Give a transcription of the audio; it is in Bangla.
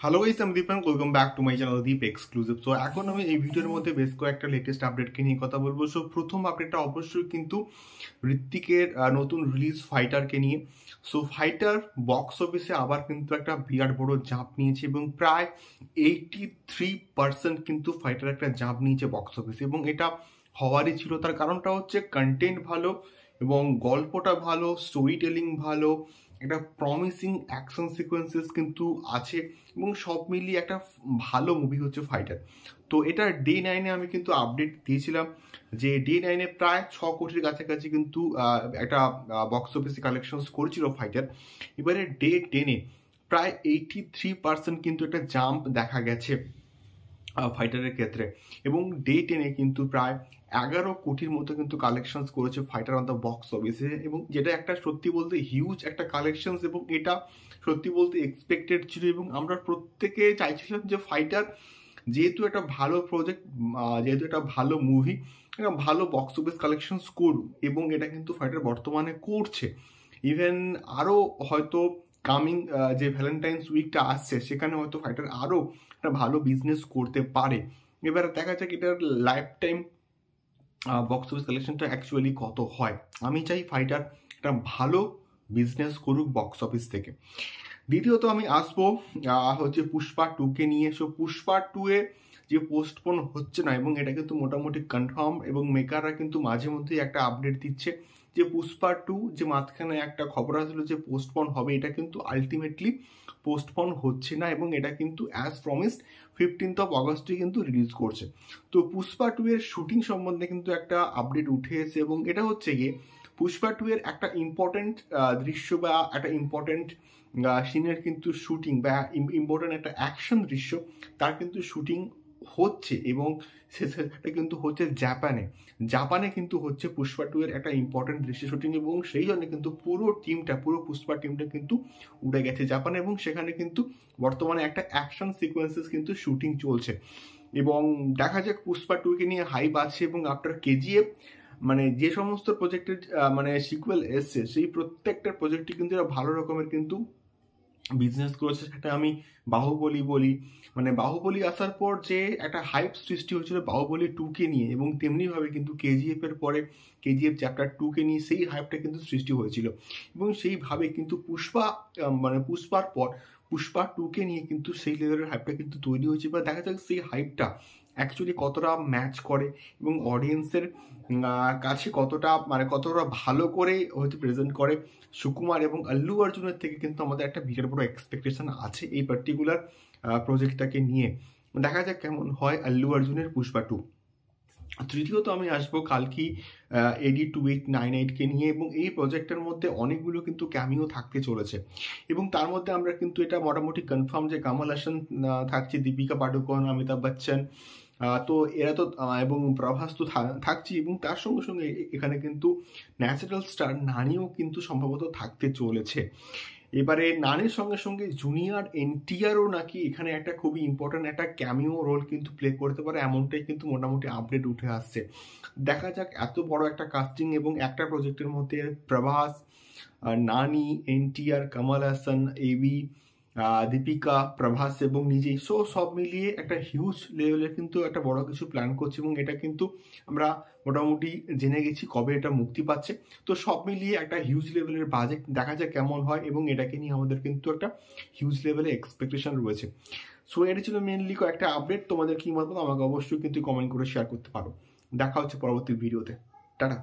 হ্যালো গাইস, আমি Deep, welcome back to my channel Deep exclusive. So এখন আমি এই ভিডিওর মধ্যে বেশ কয়েকটা লেটেস্ট আপডেটকে নিয়ে কথা বলবো। সো প্রথম আপডেটটা অবশ্যই কিন্তু ঋত্বিকের নতুন রিলিজ ফাইটারকে নিয়ে। সো ফাইটার বক্স অফিসে আবার কিন্তু একটা বিরাট বড় জাম্প নিয়েছে এবং প্রায় 83% কিন্তু ফাইটার একটা জাম্প নিয়েছে বক্স অফিসে, এবং এটা হওয়ারই ছিল। তার কারণটা হচ্ছে কন্টেন্ট ভালো এবং গল্পটা ভালো, স্টোরি টেলিং ভালো, একটা প্রমিসিং অ্যাকশন সিকোয়েন্সেস কিন্তু আছে এবং সব মিলিয়ে একটা ভালো মুভি হচ্ছে ফাইটার। তো এটা ডে 9-এ আমি কিন্তু আপডেট দিয়েছিলাম যে ডে 9-এ প্রায় 6 কোটির কাছাকাছি কিন্তু একটা বক্স অফিসে কালেকশন করেছিল ফাইটার। এবারে ডে 10-এ প্রায় 83% কিন্তু একটা জাম্প দেখা গেছে ফাইটারের ক্ষেত্রে, এবং ডে 10-এ কিন্তু প্রায় 11 কোটির মতো কিন্তু কালেকশনস করেছে ফাইটার অন দ্য বক্স অফিসে, এবং যেটা একটা সত্যি বলতে হিউজ একটা কালেকশনস, এবং এটা সত্যি বলতে এক্সপেক্টেড ছিল। এবং আমরা প্রত্যেকে চাইছিলাম যে ফাইটার যেহেতু একটা ভালো প্রজেক্ট, যেহেতু একটা ভালো মুভি, একটা ভালো বক্স অফিস কালেকশনস করুক, এবং এটা কিন্তু ফাইটার বর্তমানে করছে। ইভেন আরও হয়তো কামিং যে ভ্যালেন্টাইন্স উইকটা আসছে সেখানে হয়তো ফাইটার আরও একটা ভালো বিজনেস করতে পারে। এবার দেখা যাক এটার লাইফ টাইম বক্স অফিস কালেকশনটা অ্যাকচুয়ালি কত হয়। আমি চাই ফাইটার একটা ভালো বিজনেস করুক বক্স অফিস থেকে। দ্বিতীয়ত আমি আসবো হচ্ছে পুষ্পা 2কে নিয়ে। সো পুষ্পা 2-এ যে পোস্টপোন হচ্ছে না, এবং এটা কিন্তু মোটামুটি কনফার্ম, এবং মেকাররা কিন্তু মাঝে মধ্যেই একটা আপডেট দিচ্ছে যে পুষ্পা 2 যে মাঝখানে একটা খবর আসলো যে পোস্টপন হবে, এটা কিন্তু আলটিমেটলি পোস্টপন হচ্ছে না, এবং এটা কিন্তু অ্যাজ প্রমিসড 15th অগস্টে কিন্তু রিলিজ করছে। তো পুষ্পা 2-এর শুটিং সম্বন্ধে কিন্তু একটা আপডেট উঠে এসে, এবং এটা হচ্ছে গিয়ে পুষ্পা 2-এর একটা ইম্পর্টেন্ট দৃশ্য বা একটা ইম্পর্টেন্ট সিনের কিন্তু শুটিং বা ইম্পর্টেন্ট একটা অ্যাকশন দৃশ্য তার কিন্তু শুটিং হচ্ছে, এবং সেটা কিন্তু হচ্ছে জাপানে কিন্তু হচ্ছে পুষ্পা 2-এর একটা ইম্পর্টেন্ট দৃশ্য শুটিং, এবং সেই জন্য কিন্তু পুরো পুষ্পা টিমটা কিন্তু উড়ে গেছে জাপানে, এবং সেখানে কিন্তু বর্তমানে একটা অ্যাকশন সিকোয়েন্সেস কিন্তু শুটিং চলছে। এবং দেখা যাক পুষ্পা 2-কে নিয়ে হাইপ আছে, এবং আফটার কেজিএফ মানে যে সমস্ত প্রজেক্টের মানে সিকুয়েল এসছে সেই প্রত্যেকটার প্রজেক্টই কিন্তু এরা ভালো রকমের কিন্তু বিজনেস করেছে। সেটা আমি বাহুবলী বলি, মানে বাহুবলী আসার পর যে একটা হাইপ সৃষ্টি হয়েছিল বাহুবলী 2-কে নিয়ে, এবং তেমনিভাবে কিন্তু কেজিএফ এর পরে কেজিএফ চ্যাপ্টার 2-কে নিয়ে সেই হাইপটা কিন্তু সৃষ্টি হয়েছিল, এবং সেইভাবে কিন্তু পুষ্পার পর পুষ্পা 2-কে নিয়ে কিন্তু সেই লেভেলের হাইপটা কিন্তু তৈরি হয়েছে। বা দেখা যাক সেই হাইপটা অ্যাকচুয়ালি কতটা ম্যাচ করে এবং অডিয়েন্সের কাছে কতটা ভালো করে হয়তো প্রেজেন্ট করে। সুকুমার এবং আল্লু অর্জুনের থেকে কিন্তু আমাদের একটা বিরাট বড় এক্সপেকটেশন আছে এই পার্টিকুলার প্রজেক্টটাকে নিয়ে। দেখা যাক কেমন হয় আল্লু অর্জুনের পুষ্পা 2। তৃতীয়ত আমি আসবো কালকি AD2898-কে নিয়ে, এবং এই প্রজেক্টের মধ্যে অনেকগুলো কিন্তু ক্যামিও থাকতে চলেছে, এবং তার মধ্যে আমরা কিন্তু এটা মোটামুটি কনফার্ম যে কমল হাসান থাকছে, দীপিকা পাডুকোন, অমিতাভ বচ্চন, তো এরা তো এবং প্রভাস তো থাকছি, এবং তার সঙ্গে সঙ্গে এখানে কিন্তু ন্যাচারাল স্টার নানিও কিন্তু সম্ভবত থাকতে চলেছে। এবারে নানির সঙ্গে সঙ্গে জুনিয়র NTRও নাকি এখানে একটা খুবই ইম্পর্টেন্ট একটা ক্যামিও রোল কিন্তু প্লে করতে পারে, এমনটাই কিন্তু মোটামুটি আপডেট উঠে আসছে। দেখা যাক এত বড় একটা কাস্টিং এবং একটা প্রজেক্টের মধ্যে প্রভাস, নানি, NTR, কমল হাসান, এবি, দীপিকা, প্রভাস এবং নিজেই, সব মিলিয়ে একটা হিউজ লেভেলের কিন্তু একটা বড় কিছু প্ল্যান করছে, এবং এটা কিন্তু আমরা মোটামুটি জেনে গেছি কবে এটা মুক্তি পাচ্ছে। তো সব মিলিয়ে একটা হিউজ লেভেলের বাজেট, দেখা যায় কেমন হয়, এবং এটাকে নিয়ে আমাদের কিন্তু একটা হিউজ লেভেলের এক্সপেকটেশন রয়েছে। সো এটা ছিল মেনলি কয়েকটা আপডেট। তোমাদের কি মতামত আমাকে অবশ্যই কিন্তু কমেন্ট করে শেয়ার করতে পারো। দেখা হচ্ছে পরবর্তী ভিডিওতে। টাটা।